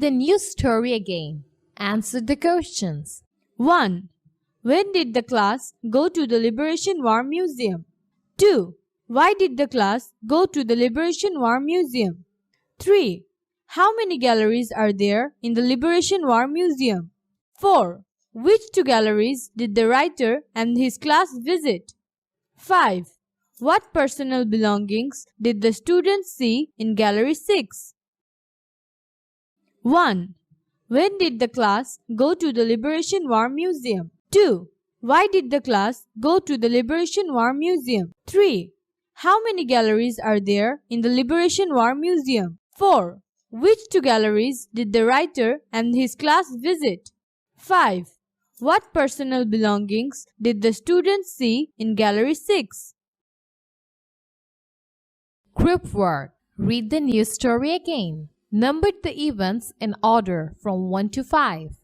the new story again. Answer the questions. 1. When did the class go to the Liberation War Museum? 2. Why did the class go to the Liberation War Museum? 3. How many galleries are there in the Liberation War Museum? 4. Which two galleries did the writer and his class visit? 5. What personal belongings did the students see in Gallery 6? 1. When did the class go to the Liberation War Museum? 2. Why did the class go to the Liberation War Museum? 3. How many galleries are there in the Liberation War Museum? 4. Which two galleries did the writer and his class visit? 5. What personal belongings did the students see in Gallery 6? Group work. Read the news story again. Number the events in order from 1 to 5.